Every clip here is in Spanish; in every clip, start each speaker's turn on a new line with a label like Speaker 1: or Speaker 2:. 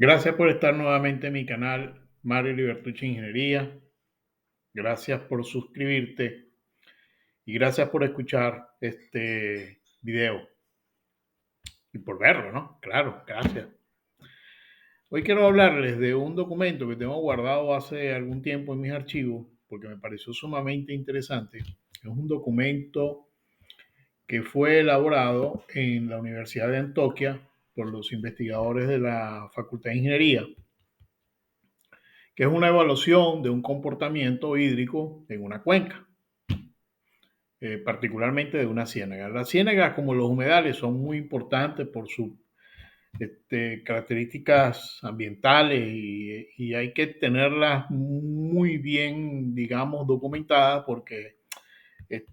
Speaker 1: Gracias por estar nuevamente en mi canal Mario Libertucci Ingeniería. Gracias por suscribirte y gracias por escuchar este video y por verlo, ¿no? Claro, gracias. Hoy quiero hablarles de un documento que tengo guardado hace algún tiempo en mis archivos porque me pareció sumamente interesante. Es un documento que fue elaborado en la Universidad de Antioquia por los investigadores de la Facultad de Ingeniería, que es una evaluación de un comportamiento hídrico en una cuenca, particularmente de una ciénaga. Las ciénagas, como los humedales, son muy importantes por sus características ambientales y hay que tenerlas muy bien, digamos, documentadas porque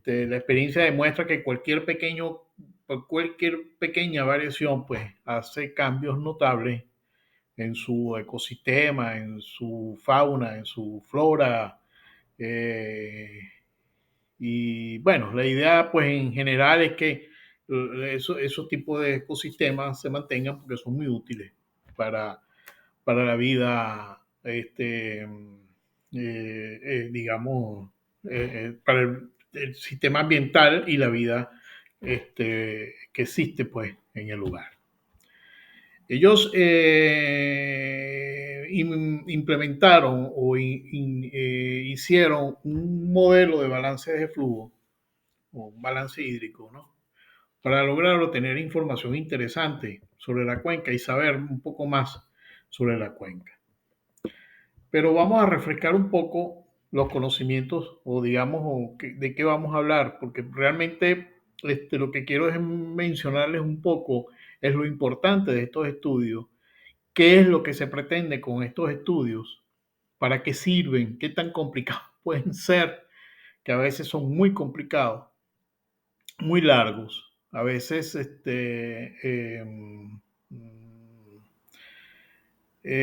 Speaker 1: la experiencia demuestra que cualquier pequeña variación pues hace cambios notables en su ecosistema, en su fauna, en su flora. Eh, y bueno, la idea pues en general es que esos tipos de ecosistemas se mantengan porque son muy útiles para, para la vida, digamos, para el sistema ambiental y la vida que existe pues en el lugar. Ellos implementaron o hicieron un modelo de balance de flujo o un balance hídrico, ¿no? Para lograr obtener información interesante sobre la cuenca y saber un poco más sobre la cuenca. Pero vamos a refrescar un poco los conocimientos o digamos de qué vamos a hablar, porque realmente lo que quiero es mencionarles un poco es lo importante de estos estudios, qué es lo que se pretende con estos estudios, para qué sirven, qué tan complicados pueden ser, que a veces son muy complicados, muy largos, a veces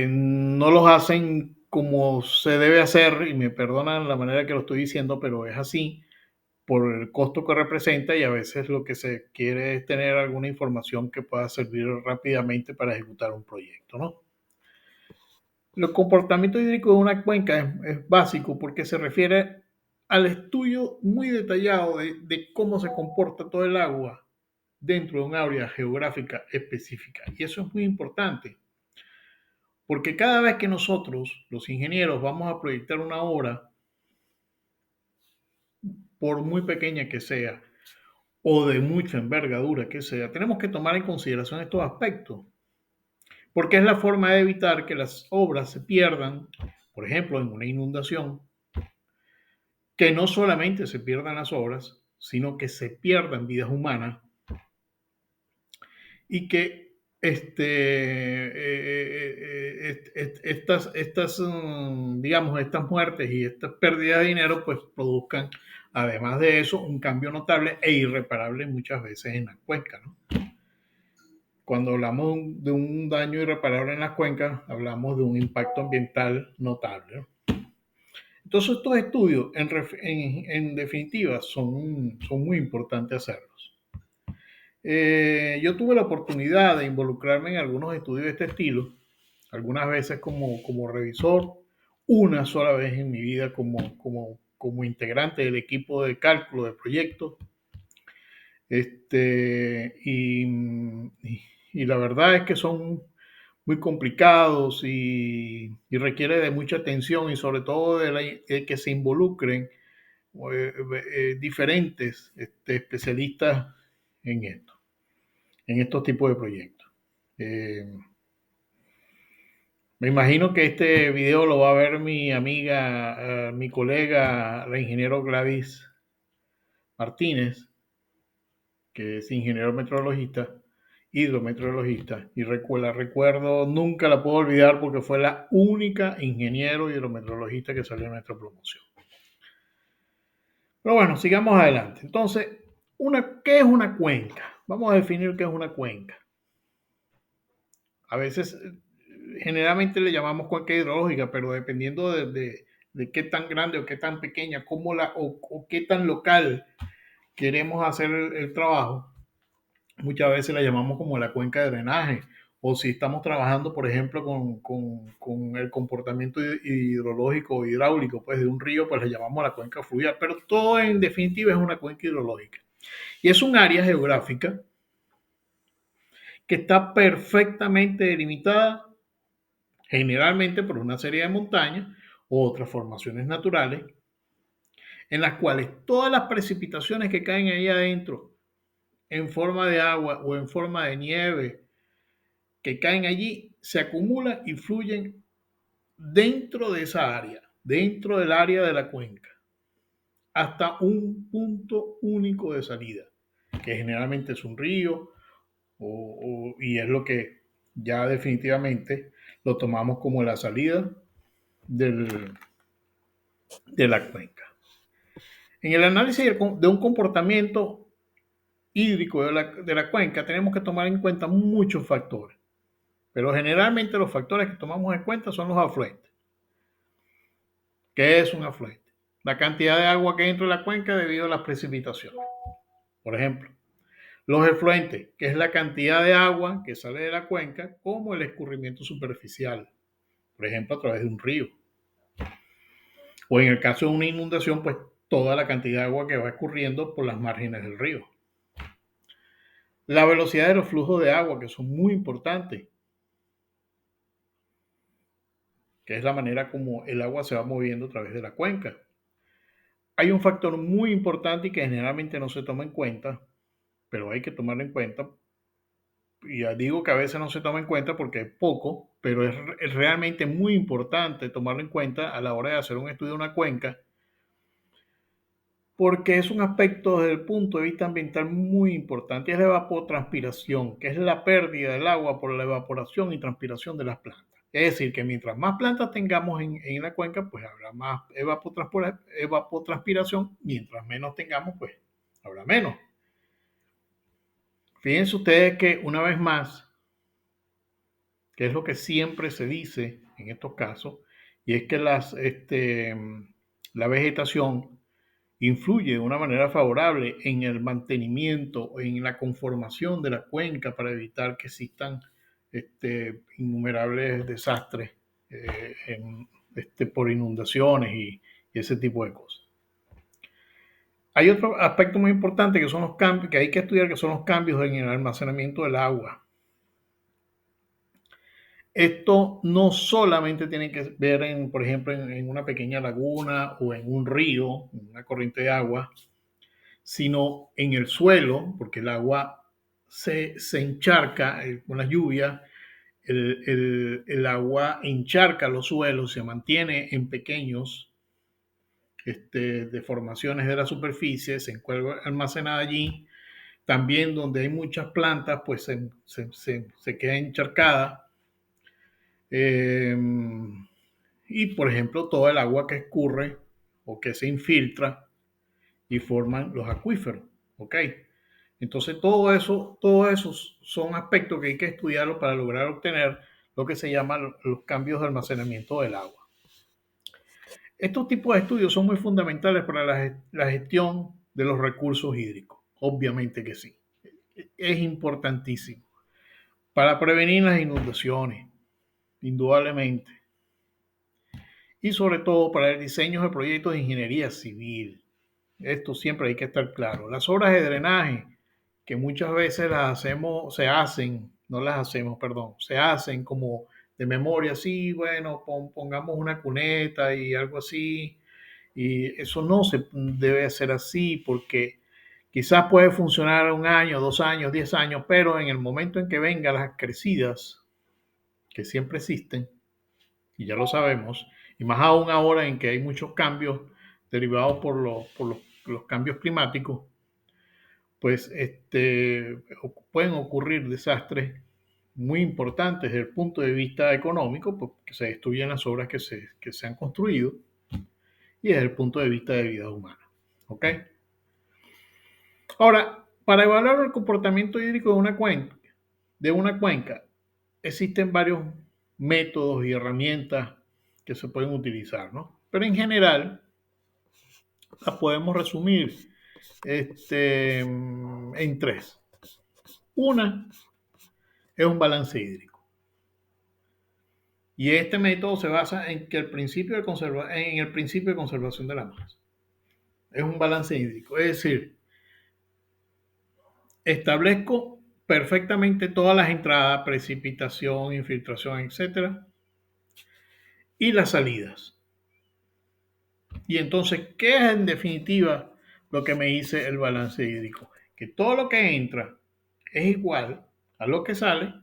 Speaker 1: no los hacen como se debe hacer, y me perdonan la manera que lo estoy diciendo, pero es así, por el costo que representa y a veces lo que se quiere es tener alguna información que pueda servir rápidamente para ejecutar un proyecto, ¿no? El comportamiento hídrico de una cuenca es básico porque se refiere al estudio muy detallado de cómo se comporta todo el agua dentro de un área geográfica específica. Y eso es muy importante, porque cada vez que nosotros, los ingenieros, vamos a proyectar una obra, por muy pequeña que sea, o de mucha envergadura que sea, tenemos que tomar en consideración estos aspectos, porque es la forma de evitar que las obras se pierdan, por ejemplo, en una inundación, que no solamente se pierdan las obras, sino que se pierdan vidas humanas y que digamos, estas muertes y estas pérdidas de dinero, pues produzcan, además de eso, un cambio notable e irreparable muchas veces en las cuencas, ¿no? Cuando hablamos de un daño irreparable en las cuencas, hablamos de un impacto ambiental notable, ¿no? Entonces, estos estudios, en definitiva, son muy importantes hacerlos. Yo tuve la oportunidad de involucrarme en algunos estudios de este estilo, algunas veces como revisor, una sola vez en mi vida como integrante del equipo de cálculo de proyectos. Y la verdad es que son muy complicados y requiere de mucha atención y sobre todo de que se involucren diferentes especialistas en esto, en estos tipos de proyectos. Eh, Me imagino que este video lo va a ver mi amiga, mi colega, la ingeniero Gladys Martínez, que es ingeniero meteorologista, hidrometeorologista, y la recuerdo, nunca la puedo olvidar porque fue la única ingeniero hidrometeorologista que salió en nuestra promoción. Pero bueno, sigamos adelante. Entonces, ¿qué es una cuenca? Vamos a definir qué es una cuenca. A veces, generalmente le llamamos cuenca hidrológica, pero dependiendo de qué tan grande o qué tan pequeña, o qué tan local queremos hacer el trabajo, muchas veces la llamamos como la cuenca de drenaje o si estamos trabajando, por ejemplo, con el comportamiento hidrológico o hidráulico pues, de un río, pues le llamamos la cuenca fluvial, pero todo en definitiva es una cuenca hidrológica. Y es un área geográfica que está perfectamente delimitada generalmente por una serie de montañas u otras formaciones naturales, en las cuales todas las precipitaciones que caen ahí adentro, en forma de agua o en forma de nieve, que caen allí, se acumulan y fluyen dentro de esa área, dentro del área de la cuenca, hasta un punto único de salida, que generalmente es un río, y es lo que ya definitivamente lo tomamos como la salida del, de la cuenca. En el análisis de un comportamiento hídrico de la cuenca tenemos que tomar en cuenta muchos factores, pero generalmente los factores que tomamos en cuenta son los afluentes. ¿Qué es un afluente? La cantidad de agua que entra en la cuenca debido a las precipitaciones. Por ejemplo, los efluentes, que es la cantidad de agua que sale de la cuenca, como el escurrimiento superficial, por ejemplo, a través de un río. O en el caso de una inundación, pues toda la cantidad de agua que va escurriendo por las márgenes del río. La velocidad de los flujos de agua, que son muy importantes, que es la manera como el agua se va moviendo a través de la cuenca. Hay un factor muy importante y que generalmente no se toma en cuenta, pero hay que tomarlo en cuenta. Y ya digo que a veces no se toma en cuenta porque es poco, pero es realmente muy importante tomarlo en cuenta a la hora de hacer un estudio de una cuenca, porque es un aspecto desde el punto de vista ambiental muy importante. Es la evapotranspiración, que es la pérdida del agua por la evaporación y transpiración de las plantas. Es decir, que mientras más plantas tengamos en la cuenca, pues habrá más evapotranspiración, mientras menos tengamos, pues habrá menos. Fíjense ustedes que una vez más, que es lo que siempre se dice en estos casos, y es que la vegetación influye de una manera favorable en el mantenimiento, en la conformación de la cuenca para evitar que existan innumerables desastres por inundaciones y ese tipo de cosas. Hay otro aspecto muy importante que son los cambios, que hay que estudiar, que son los cambios en el almacenamiento del agua. Esto no solamente tiene que ver, por ejemplo, en una pequeña laguna o en un río, en una corriente de agua, sino en el suelo, porque el agua se encharca con la lluvia, el agua encharca los suelos, se mantiene en pequeños deformaciones de la superficie, se encuentra almacenada allí. También donde hay muchas plantas, pues se queda encharcada. Y por ejemplo, toda el agua que escurre o que se infiltra y forman los acuíferos. ¿Ok? Entonces, todo eso son aspectos que hay que estudiarlo para lograr obtener lo que se llaman los cambios de almacenamiento del agua. Estos tipos de estudios son muy fundamentales para la gestión de los recursos hídricos. Obviamente que sí. Es importantísimo. Para prevenir las inundaciones, indudablemente. Y sobre todo para el diseño de proyectos de ingeniería civil. Esto siempre hay que estar claro. Las obras de drenaje, que muchas veces se hacen como de memoria, sí, bueno, pongamos una cuneta y algo así, y eso no se debe hacer así porque quizás puede funcionar 1 año, 2 años, 10 años, pero en el momento en que vengan las crecidas, que siempre existen, y ya lo sabemos, y más aún ahora en que hay muchos cambios derivados por los cambios climáticos, pues pueden ocurrir desastres muy importantes desde el punto de vista económico, porque se destruyen las obras que se han construido, y desde el punto de vista de vida humana. ¿Ok? Ahora, para evaluar el comportamiento hídrico de una cuenca, existen varios métodos y herramientas que se pueden utilizar, ¿no? Pero en general, las podemos resumir en tres. Una es un balance hídrico. Y este método se basa en que en el principio de conservación de la masa. Es un balance hídrico. Es decir, establezco perfectamente todas las entradas, precipitación, infiltración, etcétera, y las salidas. Y entonces, ¿qué es en definitiva lo que me dice el balance hídrico? Que todo lo que entra es igual a lo que sale,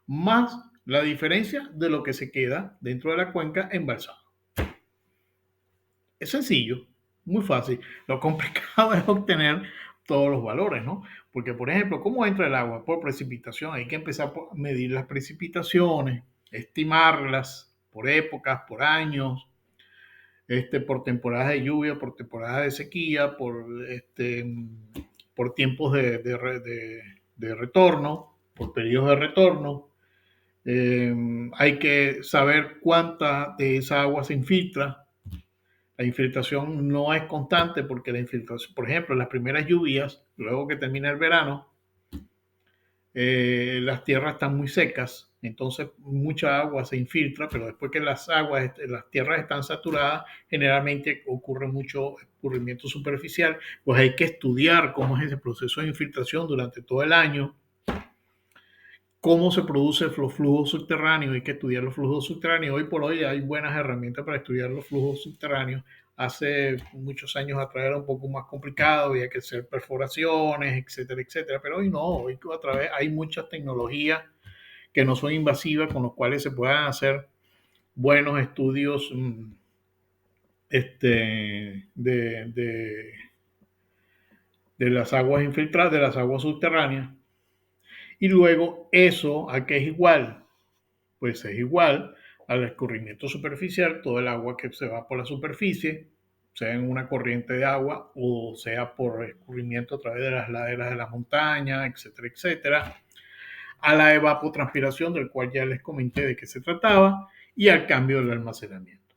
Speaker 1: más la diferencia de lo que se queda dentro de la cuenca embalsada. Es sencillo, muy fácil. Lo complicado es obtener todos los valores, ¿no? Porque, por ejemplo, ¿cómo entra el agua? Por precipitación. Hay que empezar a medir las precipitaciones, estimarlas por épocas, por años, por temporadas de lluvia, por temporadas de sequía, por tiempos de retorno, por periodos de retorno. Hay que saber cuánta de esa agua se infiltra. La infiltración no es constante porque la infiltración, por ejemplo, en las primeras lluvias, luego que termina el verano, las tierras están muy secas, entonces mucha agua se infiltra, pero después que las tierras están saturadas, generalmente ocurre mucho escurrimiento superficial, pues hay que estudiar cómo es ese proceso de infiltración durante todo el año, cómo se producen los flujos subterráneos, hay que estudiar los flujos subterráneos. Hoy por hoy hay buenas herramientas para estudiar los flujos subterráneos. Hace muchos años atrás era un poco más complicado, había que hacer perforaciones, etcétera, etcétera. Pero hoy no, hoy hay muchas tecnologías que no son invasivas, con los cuales se puedan hacer buenos estudios de las aguas infiltradas, de las aguas subterráneas. Y luego eso, ¿a qué es igual? Pues es igual al escurrimiento superficial, todo el agua que se va por la superficie, sea en una corriente de agua o sea por escurrimiento a través de las laderas de las montañas, etcétera, etcétera, a la evapotranspiración, del cual ya les comenté de qué se trataba, y al cambio del almacenamiento.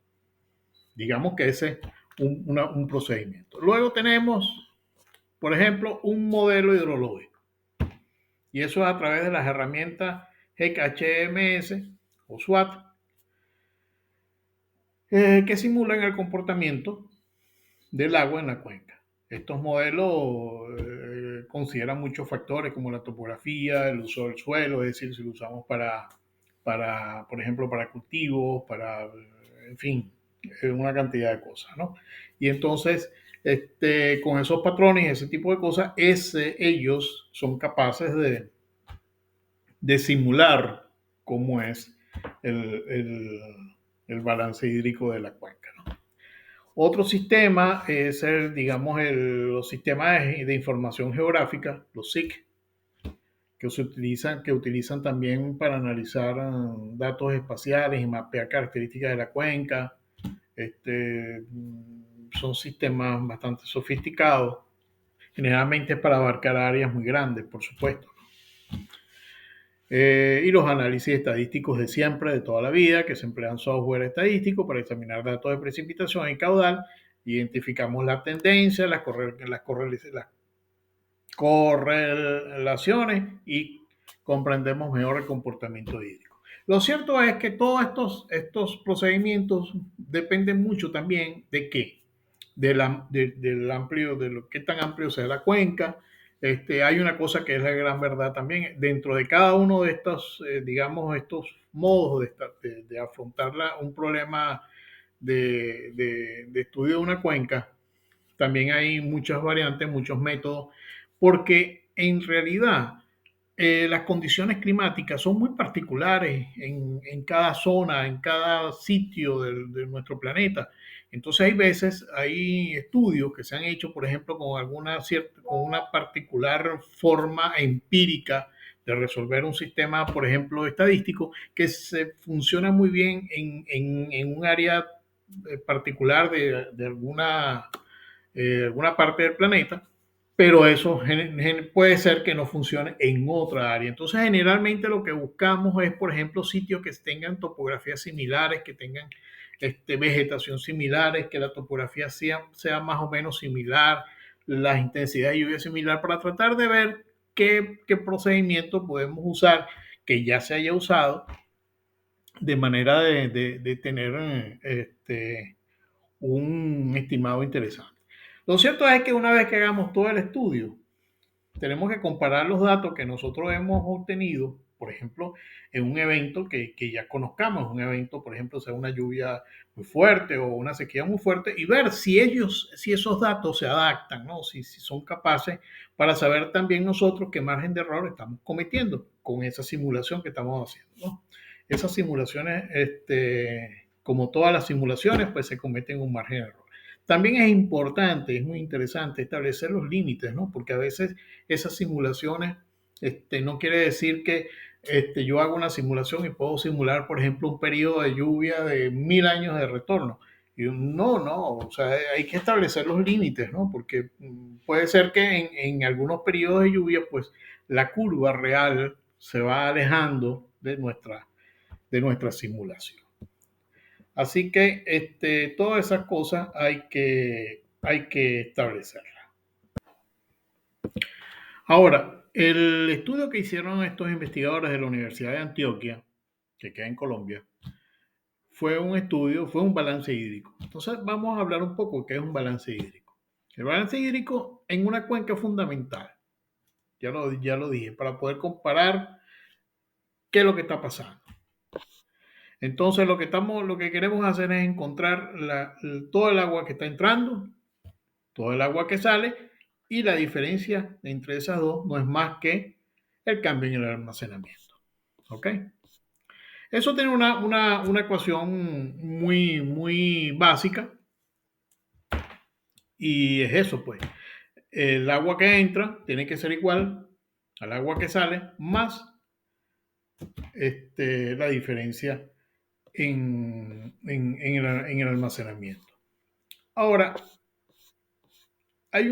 Speaker 1: Digamos que ese es un procedimiento. Luego tenemos, por ejemplo, un modelo hidrológico, y eso es a través de las herramientas GHMS o SWAT, que simulan el comportamiento del agua en la cuenca. Estos modelos consideran muchos factores como la topografía, el uso del suelo, es decir, si lo usamos por ejemplo, para cultivos, en fin, una cantidad de cosas, ¿no? Y entonces, con esos patrones y ese tipo de cosas, ellos son capaces de simular cómo es el, el, el balance hídrico de la cuenca, ¿no? Otro sistema es los sistemas de información geográfica, los SIC, que utilizan también para analizar datos espaciales y mapear características de la cuenca. Son sistemas bastante sofisticados, generalmente para abarcar áreas muy grandes, por supuesto. Y los análisis estadísticos de siempre, de toda la vida, que se emplean software estadístico para examinar datos de precipitación y caudal. Identificamos la tendencia, las correlaciones y comprendemos mejor el comportamiento hídrico. Lo cierto es que todos estos procedimientos dependen mucho también de qué, del amplio, de lo que tan amplio sea la cuenca. Hay una cosa que es la gran verdad también, dentro de cada uno de estos, digamos, estos modos de afrontar un problema de estudio de una cuenca, también hay muchas variantes, muchos métodos, porque en realidad las condiciones climáticas son muy particulares en cada zona, en cada sitio de nuestro planeta. Entonces hay estudios que se han hecho, por ejemplo, con una particular forma empírica de resolver un sistema, por ejemplo, estadístico, que funciona muy bien en un área particular de alguna parte del planeta, pero eso puede ser que no funcione en otra área. Entonces, generalmente lo que buscamos es, por ejemplo, sitios que tengan topografías similares, que tengan vegetación similares, que la topografía sea más o menos similar, la intensidad de lluvia similar, para tratar de ver qué procedimiento podemos usar que ya se haya usado de manera de tener un estimado interesante. Lo cierto es que una vez que hagamos todo el estudio, tenemos que comparar los datos que nosotros hemos obtenido, por ejemplo, en un evento que ya conozcamos, un evento, por ejemplo, sea una lluvia muy fuerte o una sequía muy fuerte, y ver si esos datos se adaptan, ¿no? Si son capaces para saber también nosotros qué margen de error estamos cometiendo con esa simulación que estamos haciendo, ¿no? Esas simulaciones, como todas las simulaciones, pues se cometen un margen de error. También es importante, es muy interesante establecer los límites, ¿no? Porque a veces esas simulaciones no quiere decir que yo hago una simulación y puedo simular, por ejemplo, un periodo de lluvia de 1000 años de retorno. Y no, o sea, hay que establecer los límites, ¿no? Porque puede ser que en algunos periodos de lluvia, pues la curva real se va alejando de nuestra simulación. Así que todas esas cosas hay que establecerlas. Ahora, el estudio que hicieron estos investigadores de la Universidad de Antioquia, que queda en Colombia, fue un balance hídrico. Entonces, vamos a hablar un poco de qué es un balance hídrico. El balance hídrico en una cuenca es fundamental, ya lo dije, para poder comparar qué es lo que está pasando. Entonces, lo que queremos hacer es encontrar todo el agua que está entrando, todo el agua que sale, y la diferencia entre esas dos no es más que el cambio en el almacenamiento. ¿Ok? Eso tiene una ecuación muy básica y es eso, pues. El agua que entra tiene que ser igual al agua que sale más la diferencia en el almacenamiento. Ahora, hay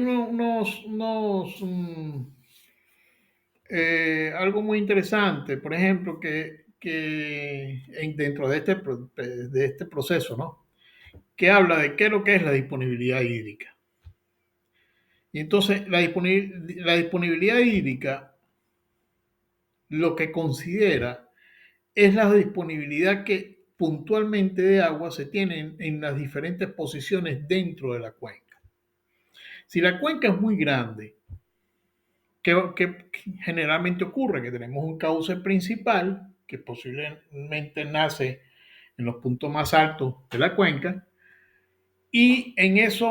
Speaker 1: algo muy interesante, por ejemplo, dentro de este proceso, ¿no? Que habla de qué es lo que es la disponibilidad hídrica. Y entonces la disponibilidad hídrica lo que considera es la disponibilidad que puntualmente de agua se tiene en las diferentes posiciones dentro de la cuenca. Si la cuenca es muy grande, ¿qué generalmente ocurre? Que tenemos un cauce principal que posiblemente nace en los puntos más altos de la cuenca. Y en ese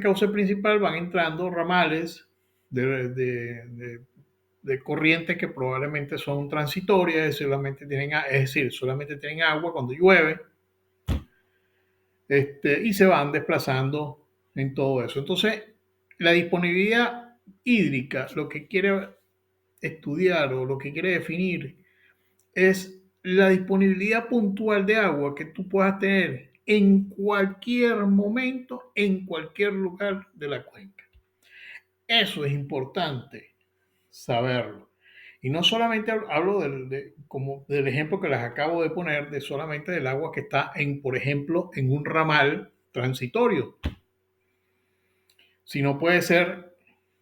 Speaker 1: cauce principal van entrando ramales de corrientes que probablemente son transitorias, es decir, solamente tienen agua cuando llueve, y se van desplazando en todo eso. Entonces, la disponibilidad hídrica lo que quiere estudiar o lo que quiere definir es la disponibilidad puntual de agua que tú puedas tener en cualquier momento, en cualquier lugar de la cuenca. Eso es importante saberlo. Y no solamente hablo como del ejemplo que les acabo de poner, de solamente del agua que está por ejemplo, en un ramal transitorio, sino puede ser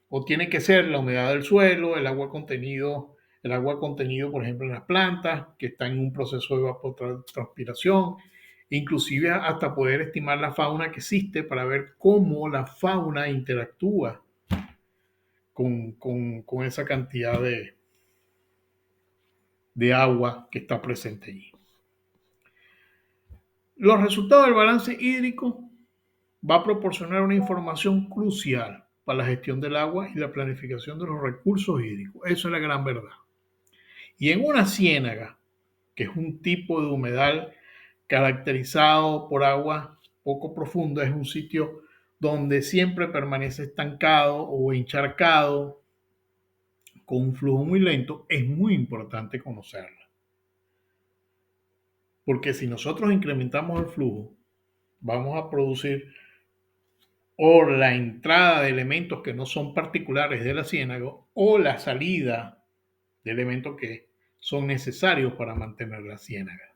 Speaker 1: o tiene que ser la humedad del suelo, el agua contenido, por ejemplo, en las plantas, que están en un proceso de evapotranspiración, inclusive hasta poder estimar la fauna que existe para ver cómo la fauna interactúa con esa cantidad de agua que está presente allí. Los resultados del balance hídrico va a proporcionar una información crucial para la gestión del agua y la planificación de los recursos hídricos. Eso es la gran verdad. Y en una ciénaga, que es un tipo de humedal caracterizado por agua poco profunda, es un sitio donde siempre permanece estancado o encharcado con un flujo muy lento, es muy importante conocerla. Porque si nosotros incrementamos el flujo, vamos a producir o la entrada de elementos que no son particulares de la ciénaga o la salida de elementos que son necesarios para mantener la ciénaga.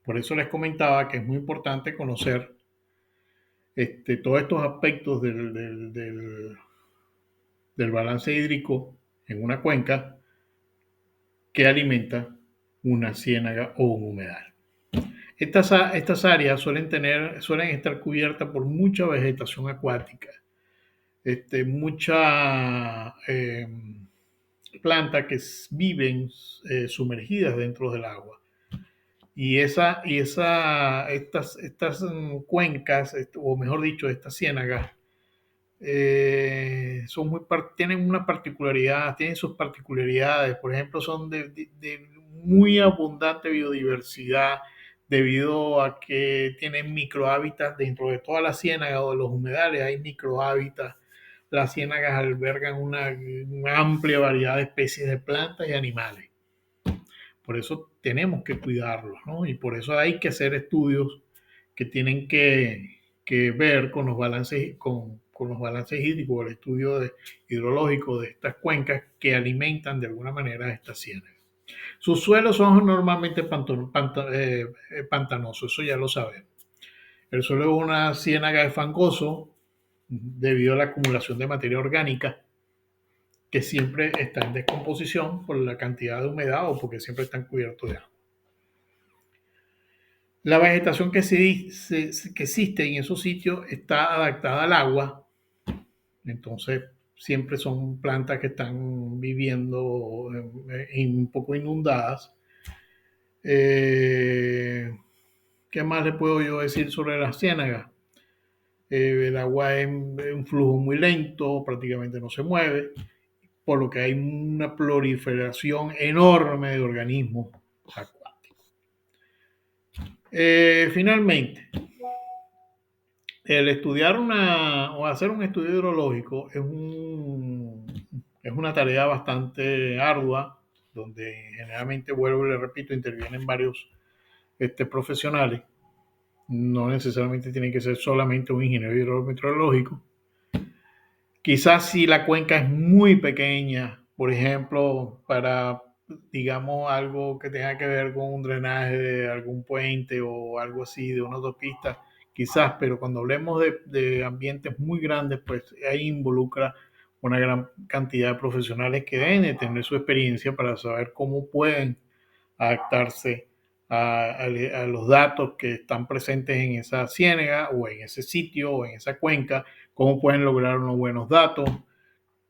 Speaker 1: Por eso les comentaba que es muy importante conocer todos estos aspectos del balance hídrico en una cuenca que alimenta una ciénaga o un humedal. Estas áreas suelen estar cubiertas por mucha vegetación acuática, mucha planta que viven sumergidas dentro del agua. Y estas cuencas, o mejor dicho, estas ciénagas, tienen una particularidad, tienen sus particularidades. Por ejemplo, son de muy abundante biodiversidad debido a que tienen microhábitats dentro de toda la ciénaga o de los humedales. Hay microhábitats. Las ciénagas albergan una amplia variedad de especies de plantas y animales. Por eso tenemos que cuidarlos, ¿no? Y por eso hay que hacer estudios que tienen que ver con los balances, con los balances hídricos, el estudio hidrológico de estas cuencas que alimentan de alguna manera a estas ciénagas. Sus suelos son normalmente pantanosos, eso ya lo sabemos. El suelo de una ciénaga es fangoso debido a la acumulación de materia orgánica que siempre está en descomposición por la cantidad de humedad o porque siempre están cubiertos de agua. La vegetación que existe en esos sitios está adaptada al agua, entonces siempre son plantas que están viviendo un poco inundadas. ¿Qué más le puedo yo decir sobre las ciénagas? El agua es un flujo muy lento, prácticamente no se mueve, por lo que hay una proliferación enorme de organismos acuáticos. Finalmente, el estudiar o hacer un estudio hidrológico es una tarea bastante ardua, donde generalmente, vuelvo y le repito, intervienen varios profesionales. No necesariamente tiene que ser solamente un ingeniero hidrometeorológico. Quizás si la cuenca es muy pequeña, por ejemplo, para, digamos, algo que tenga que ver con un drenaje de algún puente o algo así, de una autopista, quizás, pero cuando hablemos de ambientes muy grandes, pues ahí involucra una gran cantidad de profesionales que deben de tener su experiencia para saber cómo pueden adaptarse a los datos que están presentes en esa ciénaga o en ese sitio o en esa cuenca, cómo pueden lograr unos buenos datos,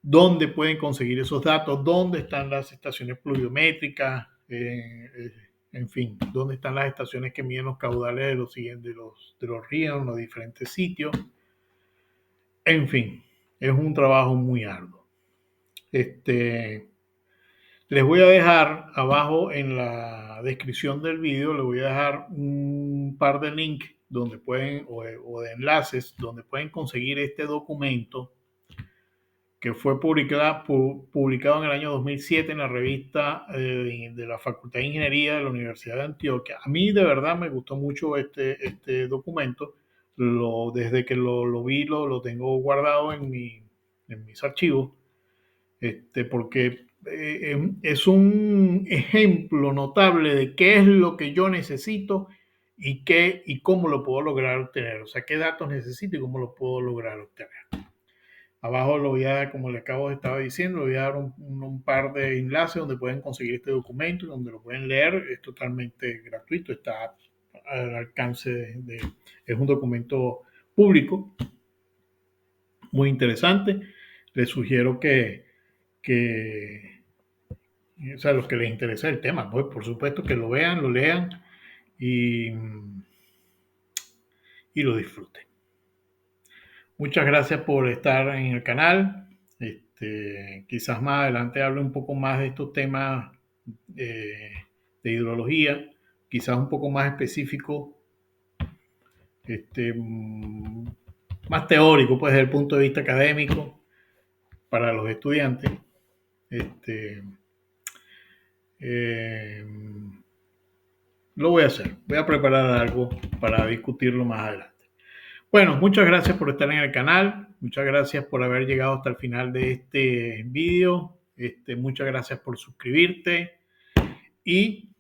Speaker 1: dónde pueden conseguir esos datos, dónde están las estaciones pluviométricas, en fin, dónde están las estaciones que miden los caudales de los ríos en los diferentes sitios. En fin, es un trabajo muy arduo. Les voy a dejar abajo en la descripción del video, les voy a dejar un par de links donde pueden, o de enlaces donde pueden conseguir este documento que fue publicado en el año 2007 en la revista de la Facultad de Ingeniería de la Universidad de Antioquia. A mí de verdad me gustó mucho este documento. Desde que lo vi, lo tengo guardado en mis archivos, porque es un ejemplo notable de qué es lo que yo necesito y cómo lo puedo lograr obtener. O sea, qué datos necesito y cómo lo puedo lograr obtener. Abajo lo voy a dar, como les acabo de estar diciendo, le voy a dar un par de enlaces donde pueden conseguir este documento y donde lo pueden leer. Es totalmente gratuito, está al alcance es un documento público, muy interesante. Les sugiero o sea, los que les interesa el tema, pues por supuesto que lo vean, lo lean y lo disfruten. Muchas gracias por estar en el canal. Quizás más adelante hable un poco más de estos temas de hidrología, quizás un poco más específico, más teórico, pues desde el punto de vista académico para los estudiantes. Lo voy a hacer, voy a preparar algo para discutirlo más adelante. Bueno, muchas gracias por estar en el canal, muchas gracias por haber llegado hasta el final de este video, muchas gracias por suscribirte y